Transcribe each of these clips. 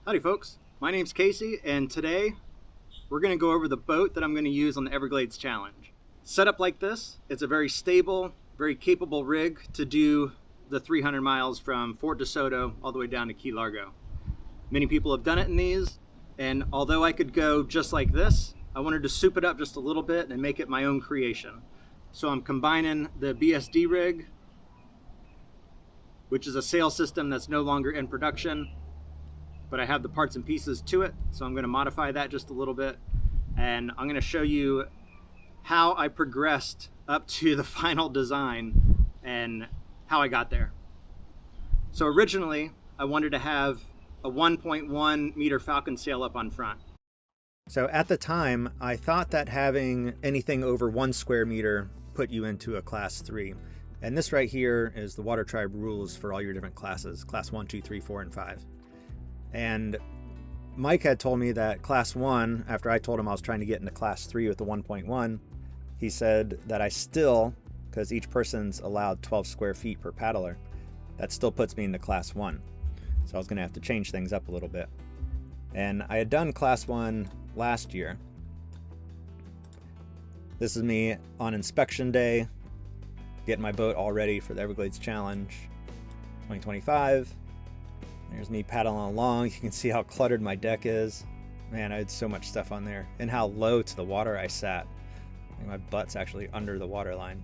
Howdy folks, my name's Casey and today we're going to go over the boat that I'm going to use on the Everglades Challenge. Set up like this, it's a very stable, very capable rig to do the 300 miles from Fort Desoto all the way down to Key Largo. Many people have done it in these, and although I could go just like this, I wanted to soup it up just a little bit and make it my own creation. So I'm combining the BSD rig, which is a sail system that's no longer in production, but I have the parts and pieces to it, so I'm going to modify that just a little bit, and I'm going to show you how I progressed up to the final design and how I got there. So originally I wanted to have a 1.1 meter Falcon sail up on front. So at the time I thought that having anything over 1 square meter put you into a class 3, and this right here is the WaterTribe rules for all your different classes, class 1, 2, 3, 4, and 5. And Mike had told me that class 1, after I told him I was trying to get into class 3 with the 1.1, he said that I still, because each person's allowed 12 square feet per paddler, that still puts me into class 1. So I was going to have to change things up a little bit. And I had done class 1 last year. This is me on inspection day, getting my boat all ready for the Everglades Challenge 2025. There's me paddling along. You can see how cluttered my deck is. Man, I had so much stuff on there, and how low to the water I sat. I think my butt's actually under the water line.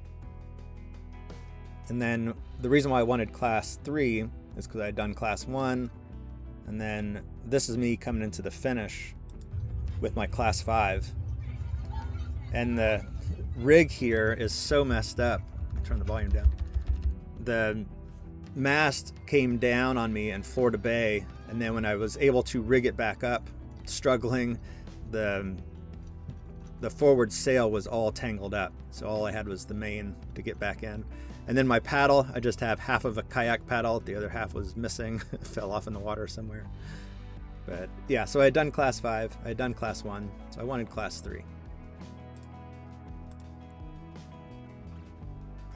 And then the reason why I wanted class 3 is because I had done class 1, and then this is me coming into the finish with my class 5. And the rig here is so messed up. Let me turn the volume down. The mast came down on me in Florida Bay, and then when I was able to rig it back up, struggling, the forward sail was all tangled up, so all I had was the main to get back in. And then my paddle, I just have half of a kayak paddle, the other half was missing. Fell off in the water somewhere. But yeah, so I had done class 5, I had done class 1, so I wanted class 3.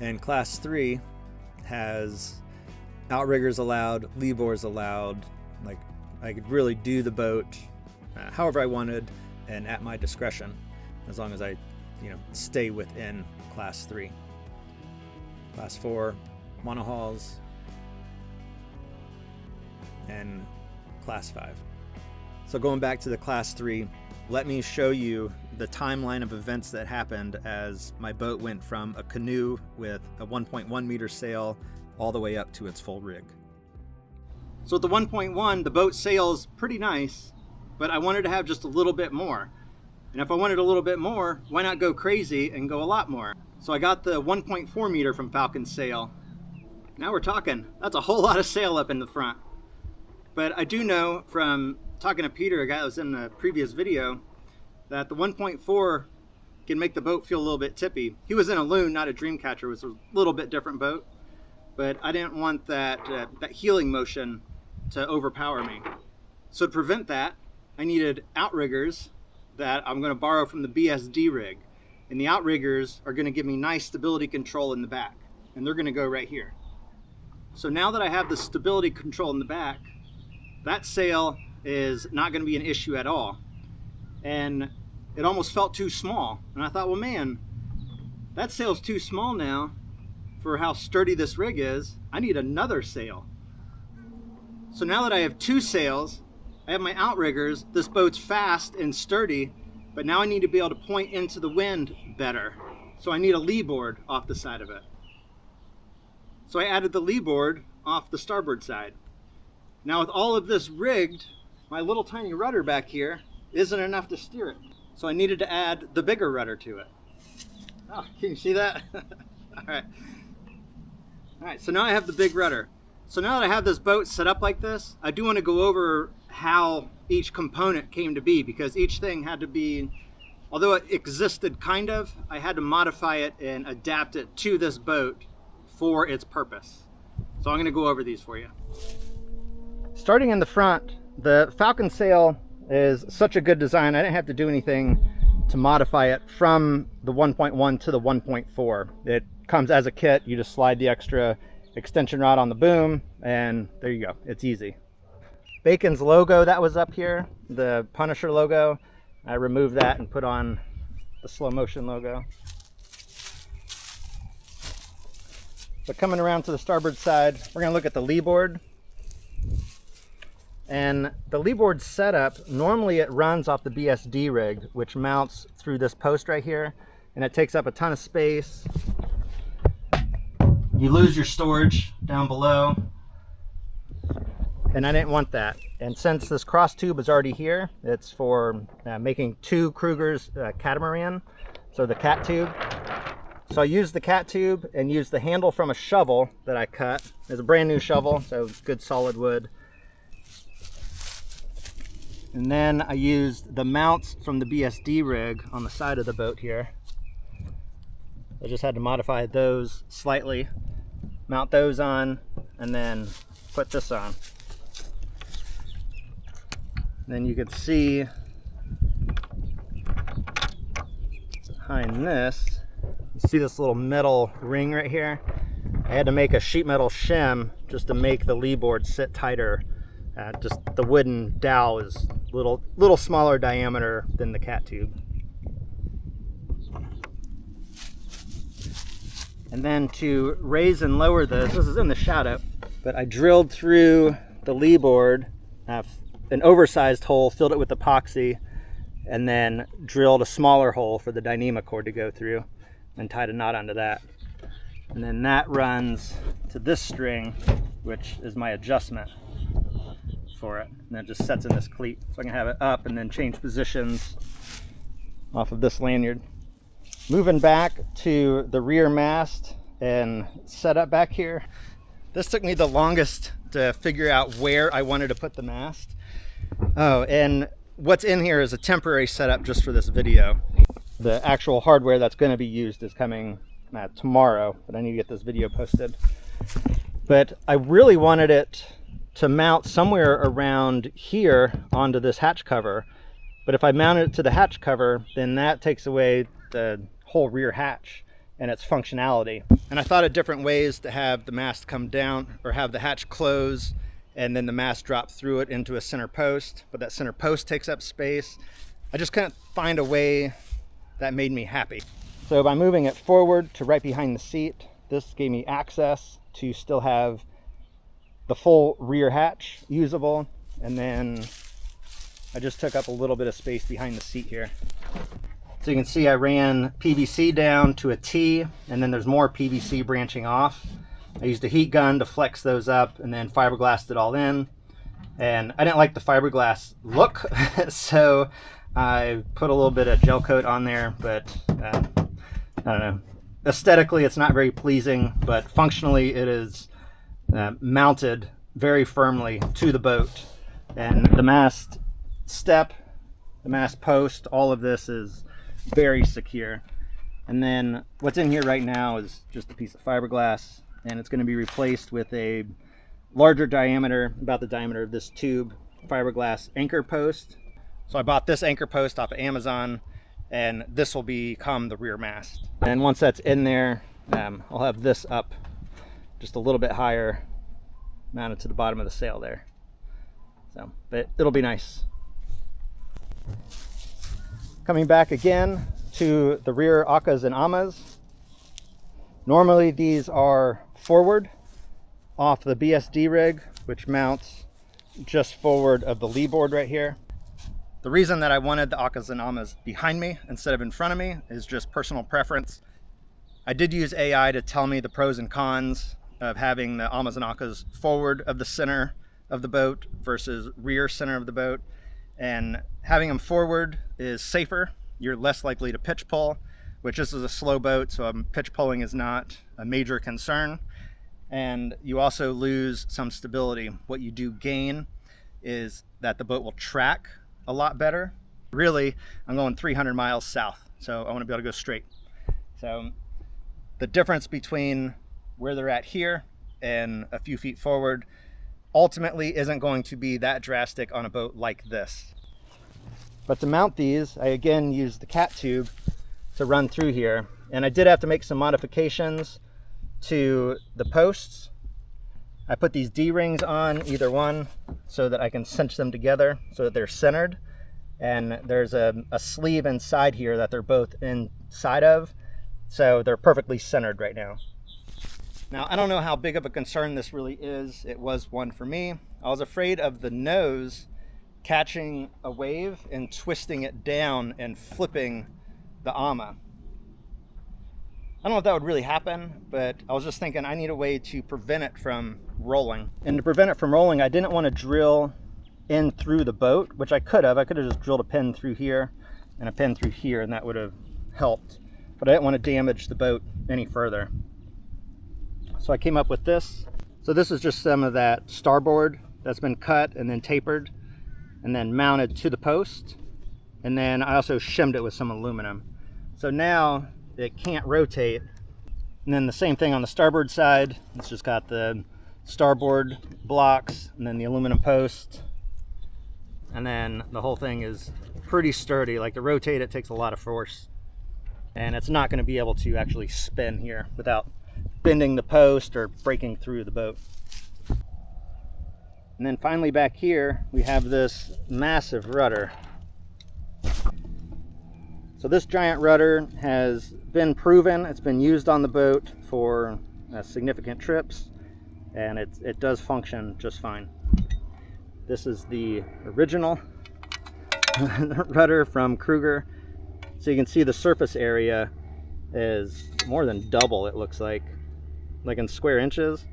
And class 3 has outriggers allowed, leeboards allowed. Like, I could really do the boat however I wanted and at my discretion, as long as I, stay within class 3. Class 4, monohulls, and class 5. So going back to the class 3, let me show you the timeline of events that happened as my boat went from a canoe with a 1.1 meter sail all the way up to its full rig. So at the 1.1, the boat sails pretty nice, but I wanted to have just a little bit more. And if I wanted a little bit more, why not go crazy and go a lot more? So I got the 1.4 meter from Falcon sail. Now we're talking. That's a whole lot of sail up in the front. But I do know from talking to Peter, a guy that was in the previous video, that the 1.4 can make the boat feel a little bit tippy. He was in a loon, not a Dreamcatcher, which was a little bit different boat. But I didn't want that heeling motion to overpower me. So to prevent that, I needed outriggers that I'm going to borrow from the BSD rig. And the outriggers are going to give me nice stability control in the back. And they're going to go right here. So now that I have the stability control in the back, that sail is not going to be an issue at all. And it almost felt too small. And I thought, well, man, that sail's too small now for how sturdy this rig is. I need another sail. So now that I have 2 sails, I have my outriggers, this boat's fast and sturdy, but now I need to be able to point into the wind better. So I need a leeboard off the side of it. So I added the leeboard off the starboard side. Now with all of this rigged, my little tiny rudder back here isn't enough to steer it. So I needed to add the bigger rudder to it. Oh, can you see that? All right, so now I have the big rudder. So now that I have this boat set up like this, I do want to go over how each component came to be, because each thing had to be, although it existed kind of, I had to modify it and adapt it to this boat for its purpose. So I'm going to go over these for you. Starting in the front, the Falcon sail is such a good design. I didn't have to do anything to modify it from the 1.1 to the 1.4. It comes as a kit. You just slide the extra extension rod on the boom and there you go. It's easy. Bacon's logo that was up here, the Punisher logo, I removed that and put on the Slow Motion logo. But coming around to the starboard side, we're going to look at the Leeboard. And the Leeboard setup, normally it runs off the BSD rig, which mounts through this post right here, and it takes up a ton of space. You lose your storage down below, and I didn't want that. And since this cross tube is already here, it's for making 2 Kruger's catamaran, so the cat tube. So I used the cat tube and used the handle from a shovel that I cut. It's a brand new shovel, so good solid wood. And then I used the mounts from the BSD rig on the side of the boat here. I just had to modify those slightly, mount those on, and then put this on. Then you can see behind this, you see this little metal ring right here? I had to make a sheet metal shim just to make the Leeboard sit tighter. Just the wooden dowel is a little smaller diameter than the cat tube. And then to raise and lower this is in the shadow, but I drilled through the Leeboard an oversized hole, filled it with epoxy, and then drilled a smaller hole for the Dyneema cord to go through and tied a knot onto that. And then that runs to this string, which is my adjustment for it. And it just sets in this cleat. So I can have it up and then change positions off of this lanyard. Moving back to the rear mast and setup back here. This took me the longest to figure out where I wanted to put the mast. Oh, and what's in here is a temporary setup just for this video. The actual hardware that's going to be used is coming tomorrow, but I need to get this video posted. But I really wanted it to mount somewhere around here onto this hatch cover. But if I mount it to the hatch cover, then that takes away the whole rear hatch and its functionality. And I thought of different ways to have the mast come down or have the hatch close and then the mast drop through it into a center post, but that center post takes up space. I just couldn't find a way that made me happy. So by moving it forward to right behind the seat, this gave me access to still have the full rear hatch usable, and then I just took up a little bit of space behind the seat here. So you can see I ran PVC down to a T, and then there's more PVC branching off. I used a heat gun to flex those up and then fiberglassed it all in. And I didn't like the fiberglass look, so I put a little bit of gel coat on there, but I don't know. Aesthetically, it's not very pleasing, but functionally it is mounted very firmly to the boat. And the mast step, the mast post, all of this is very secure. And then what's in here right now is just a piece of fiberglass, and it's going to be replaced with a larger diameter, about the diameter of this tube, fiberglass anchor post. So I bought this anchor post off of Amazon, and this will become the rear mast. And once that's in there, I'll have this up just a little bit higher, mounted to the bottom of the sail there. So, but it'll be nice. Coming back again to the rear Akas and Amas. Normally these are forward off the BSD rig, which mounts just forward of the Leeboard right here. The reason that I wanted the Akas and Amas behind me instead of in front of me is just personal preference. I did use AI to tell me the pros and cons of having the Amas and Akas forward of the center of the boat versus rear center of the boat. And having them forward is safer. You're less likely to pitch pull, which this is a slow boat, so pitch pulling is not a major concern. And you also lose some stability. What you do gain is that the boat will track a lot better. Really, I'm going 300 miles south, so I want to be able to go straight. So the difference between where they're at here and a few feet forward ultimately isn't going to be that drastic on a boat like this. But to mount these, I again used the cat tube to run through here. And I did have to make some modifications to the posts. I put these D-rings on either one so that I can cinch them together so that they're centered. And there's a sleeve inside here that they're both inside of, so they're perfectly centered right now. Now, I don't know how big of a concern this really is. It was one for me. I was afraid of the nose catching a wave and twisting it down and flipping the ama. I don't know if that would really happen, but I was just thinking I need a way to prevent it from rolling. And to prevent it from rolling, I didn't want to drill in through the boat, which I could have. I could have just drilled a pin through here and a pin through here, and that would have helped. But I didn't want to damage the boat any further. So I came up with this. So this is just some of that starboard that's been cut and then tapered and then mounted to the post. And then I also shimmed it with some aluminum. So now it can't rotate. And then the same thing on the starboard side. It's just got the starboard blocks and then the aluminum post. And then the whole thing is pretty sturdy. Like, to rotate it takes a lot of force. And it's not going to be able to actually spin here without bending the post or breaking through the boat. And then finally back here, we have this massive rudder. So this giant rudder has been proven. It's been used on the boat for significant trips, and it does function just fine. This is the original rudder from Kruger. So you can see the surface area is more than double, it looks like in square inches.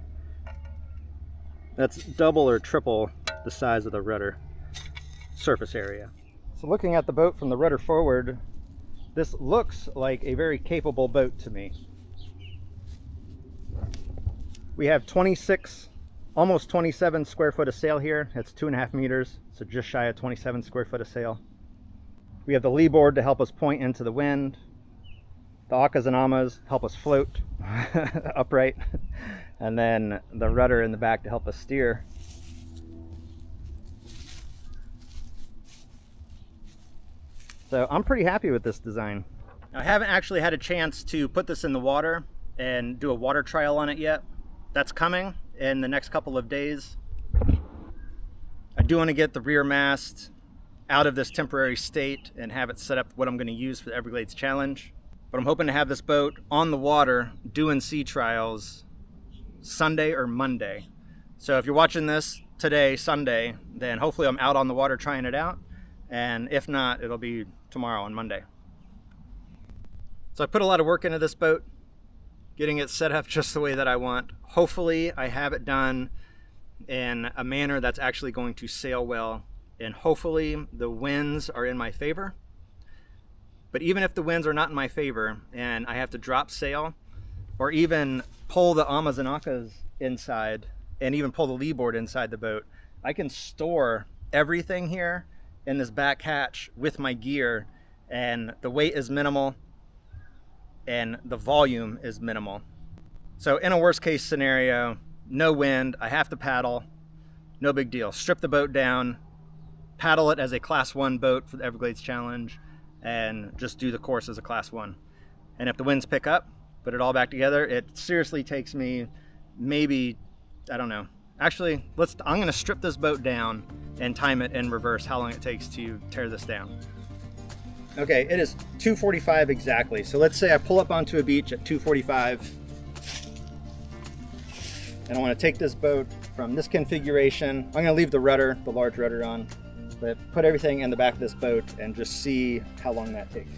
That's double or triple the size of the rudder surface area. So looking at the boat from the rudder forward, this looks like a very capable boat to me. We have 26, almost 27 square foot of sail here. It's 2.5 meters, so just shy of 27 square foot of sail. We have the leeboard to help us point into the wind. The akas and amas help us float upright. And then the rudder in the back to help us steer. So I'm pretty happy with this design. I haven't actually had a chance to put this in the water and do a water trial on it yet. That's coming in the next couple of days. I do want to get the rear mast out of this temporary state and have it set up what I'm going to use for the Everglades Challenge. But I'm hoping to have this boat on the water doing sea trials Sunday or Monday. So if you're watching this today, Sunday, then hopefully I'm out on the water trying it out. And if not, it'll be tomorrow on Monday. So I put a lot of work into this boat, getting it set up just the way that I want. Hopefully I have it done in a manner that's actually going to sail well. And hopefully the winds are in my favor. But even if the winds are not in my favor and I have to drop sail or even pull the amas and akas inside and even pull the leeboard inside the boat, I can store everything here in this back hatch with my gear, and the weight is minimal and the volume is minimal. So in a worst case scenario, no wind, I have to paddle, no big deal. Strip the boat down, paddle it as a class 1 boat for the Everglades Challenge, and just do the course as a class 1. And if the winds pick up, put it all back together. It seriously takes me maybe, I don't know. Actually, I'm gonna strip this boat down and time it in reverse how long it takes to tear this down. Okay, it is 2:45 exactly. So let's say I pull up onto a beach at 2:45. And I wanna take this boat from this configuration. I'm gonna leave the rudder, the large rudder on, but put everything in the back of this boat and just see how long that takes.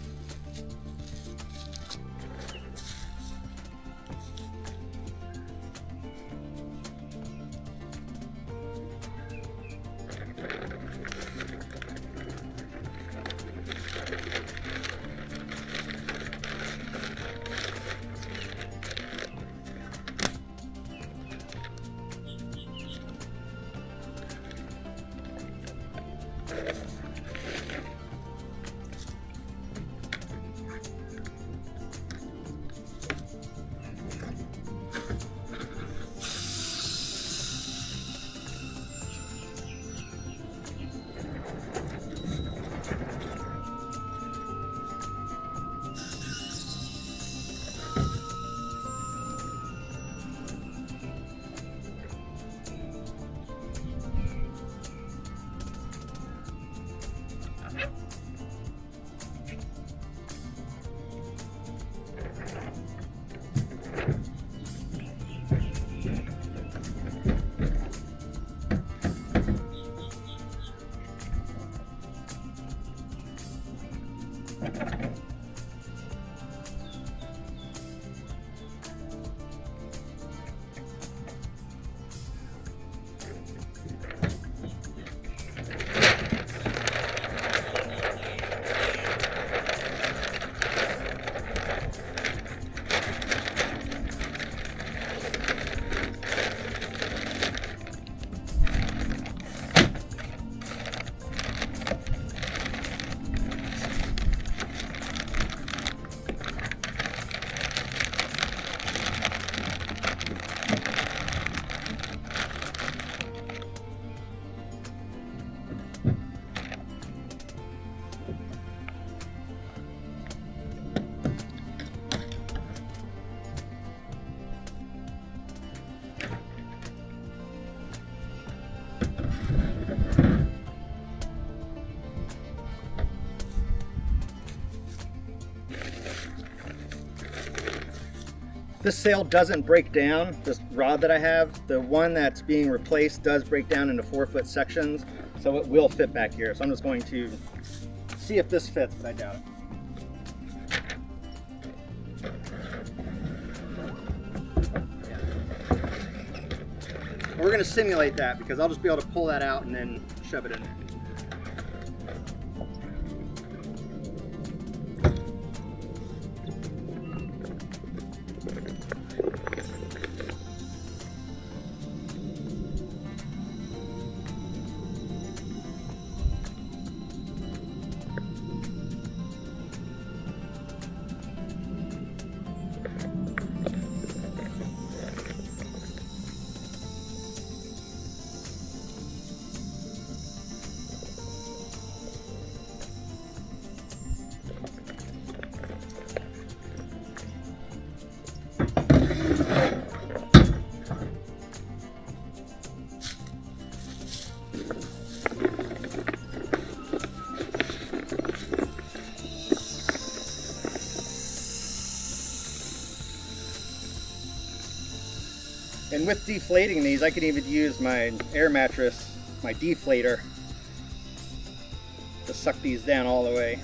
This sail doesn't break down, this rod that I have. The one that's being replaced does break down into 4-foot sections, so it will fit back here. So I'm just going to see if this fits, but I doubt it. We're going to simulate that because I'll just be able to pull that out and then shove it in there. And with deflating these, I can even use my air mattress, my deflator, to suck these down all the way.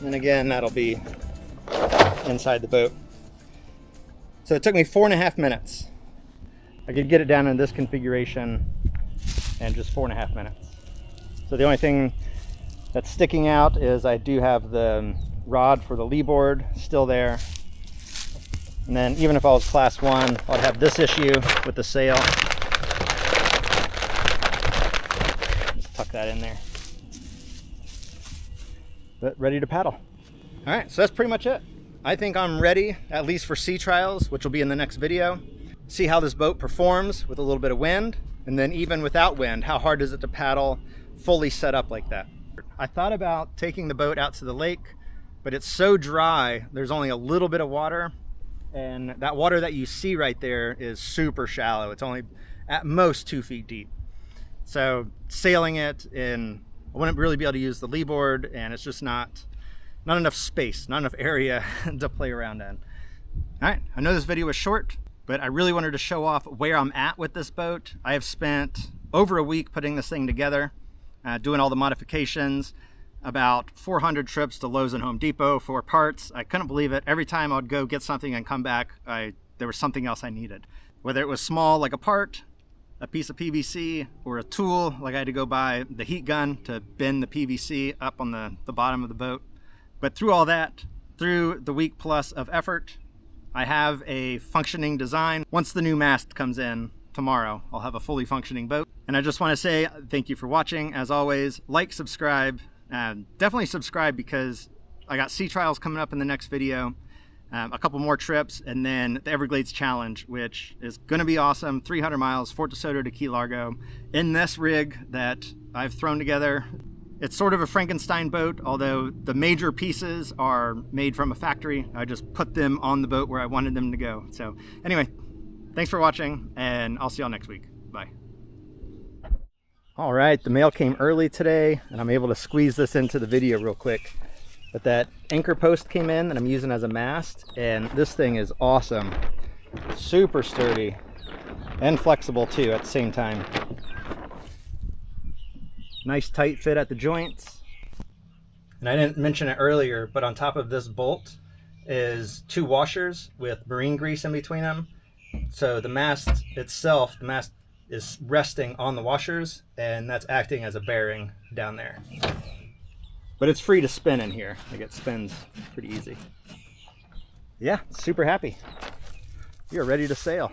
And again, that'll be inside the boat. So it took me 4.5 minutes. I could get it down in this configuration in just 4.5 minutes. So the only thing that's sticking out is I do have the rod for the Leeboard still there. And then even if I was class 1, I'd have this issue with the sail. Just tuck that in there. But ready to paddle. All right, so that's pretty much it. I think I'm ready, at least for sea trials, which will be in the next video. See how this boat performs with a little bit of wind, and then even without wind, how hard is it to paddle fully set up like that. I thought about taking the boat out to the lake, but it's so dry, there's only a little bit of water, and that water that you see right there is super shallow. It's only at most 2 feet deep. So sailing it in, I wouldn't really be able to use the Leeboard, and it's just not enough space, not enough area to play around in. All right, I know this video was short, but I really wanted to show off where I'm at with this boat. I have spent over a week putting this thing together, doing all the modifications, about 400 trips to Lowe's and Home Depot for parts. I couldn't believe it. Every time I'd go get something and come back, there was something else I needed. Whether it was small like a part, a piece of PVC, or a tool, like I had to go buy the heat gun to bend the PVC up on the bottom of the boat. But through all that, through the week plus of effort, I have a functioning design. Once the new mast comes in tomorrow, I'll have a fully functioning boat. And I just want to say thank you for watching. As always, like, subscribe, definitely subscribe because I got sea trials coming up in the next video. A couple more trips, and then the Everglades Challenge, which is going to be awesome. 300 miles, Fort Desoto to Key Largo, in this rig that I've thrown together. It's sort of a Frankenstein boat, although the major pieces are made from a factory. I just put them on the boat where I wanted them to go. So anyway, thanks for watching, and I'll see y'all next week. Bye. All right, the mail came early today, and I'm able to squeeze this into the video real quick. But that anchor post came in that I'm using as a mast, and this thing is awesome. Super sturdy and flexible too at the same time. Nice tight fit at the joints. And I didn't mention it earlier, but on top of this bolt is 2 washers with marine grease in between them. So the mast itself, the mast is resting on the washers, and that's acting as a bearing down there. But it's free to spin in here. Like, it spins pretty easy. Yeah, super happy. We are ready to sail.